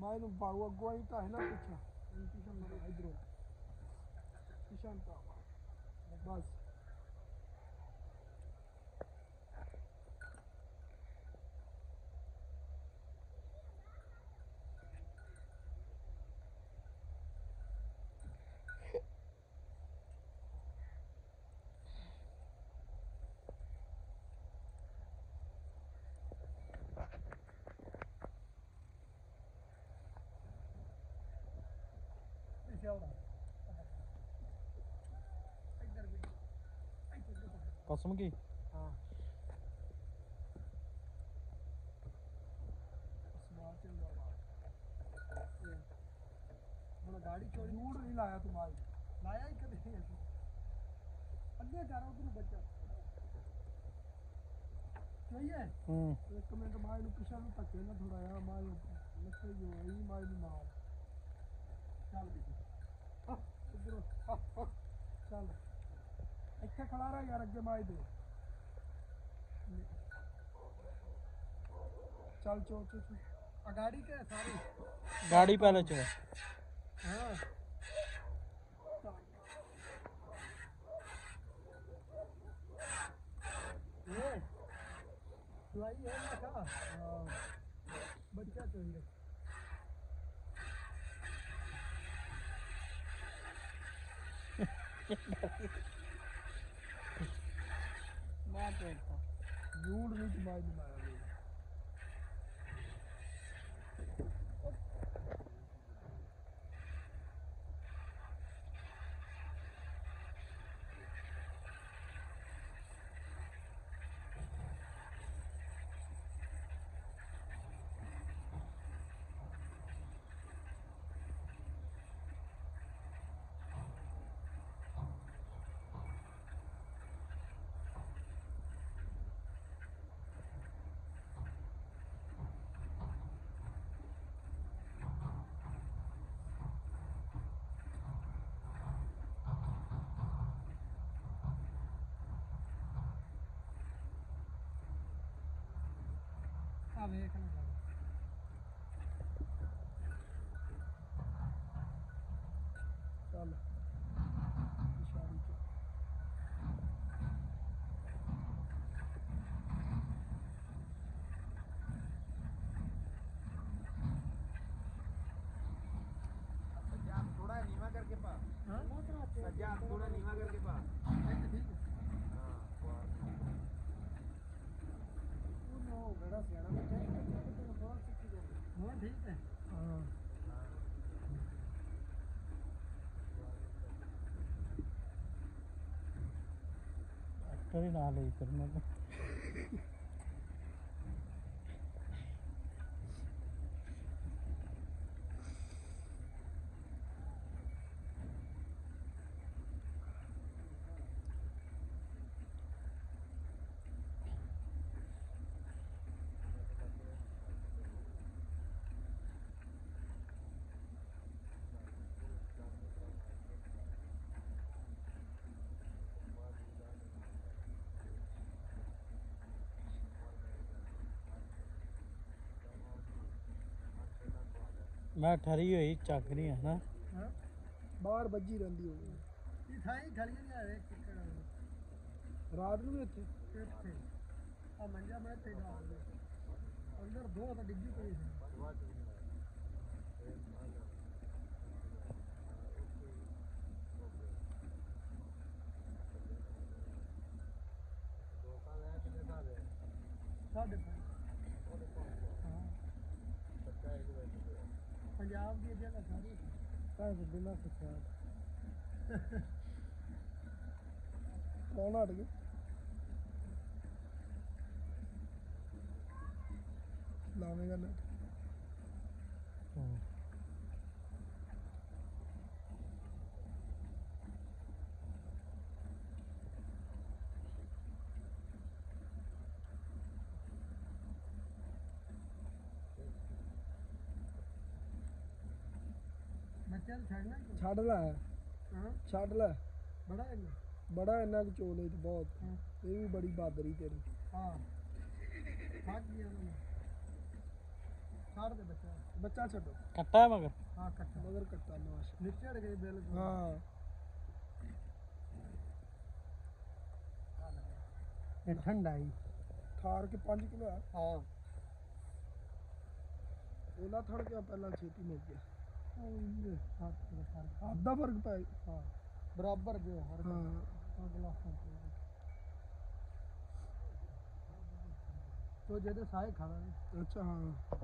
my नु पाऊ अगुआ ही ता है ना पीछा पीछा मरो इधर पीछा ता बस कसम की हाँ गाड़ी चोरी मूड नहीं लाया तुम्हारी लाया ही कभी नहीं अल्ले जा रहा हूँ तुम बच्चा चाहिए एक मिनट माय नु पिछा नु धक्के ना थोड़ा यार माय लखे जो है माय नु नाल चल इधर चल ਇੱਥੇ ਖੜਾ ਰਹਾ ਯਾਰ ਅੱਗੇ ਮਾਈ ਦੇ ਚੱਲ ਚੋ ਆ ਗਾੜੀ ਕੇ ਸਾਰੀ गाड़ी पहले चो हाँ ये लाई है ना का बच्चा चाहिए मैं देखता झूठ भी तुम्हारी बनाया ਵੇਖ ਨਾ ਚੱਲ ਇਸ਼ਾਰੇ ਚ सज्जाद थोड़ा नीवा करके पा हां सज्जाद थोड़ा नीवा करके पा ठीक है बड़ा सियाना बच्चा है तो बहुत सीखी जाएगी हां ठीक है हां ट्रैक्टर ही ना ले करने को मैं ठहरी हुई चक नहीं है ना हां बाहर बज्जी रहंदी होगी ये थाई खड़ी नहीं आ रहे किकड़ रात ਨੂੰ ਇੱਥੇ ਇੱਥੇ ਆ ਮੰਜਾ ਮੈਂ ਤੇ ਡਾਲ ਦੇ ਅੰਦਰ ਦੋ ਤਾਂ ਡਿੱਗੀ ਪਈ ਸੀ ਸਾਡੇ पंजाब की जगह सारी कहाँ से बिना कुछ कौन हट गए लावेगा ना चल छड़ना छड़ ला हां छड़ ला बड़ा इन्ना कि चोले तो बहुत ये भी बड़ी बहादुरी तेरी हां भाग गया ना छड़ दे बच्चा ਬੱਚਾ ਛੱਡੋ ਕੱਟਾ ਮਗਰ ਹਾਂ ਕੱਟਾ ਮਗਰ ਕੱਟਾ ਮਾਸ਼ ਨੀਚੇ ਅੜ ਗਏ ਬਿਲਕੁਲ ਹਾਂ ਇਹ ਠੰਡਾ ਹੀ ਠਾਰ ਕੇ 5 ਕਿਲੋ ਆ ਹਾਂ ਉਹਲਾ ਥੜ ਕੇ ਪਹਿਲਾਂ ਛੇਤੀ ਮਿਲ ਗਿਆ ਹੱਥ ਦਾ ਫਰਕ ਪੈ ਹਾਂ ਬਰਾਬਰ ਜੋ ਹਰ ਹਾਂ ਅਗਲਾ ਤੋ ਜਿਹਦੇ ਸਾਏ ਖਾਣਾ ਅੱਛਾ ਹਾਂ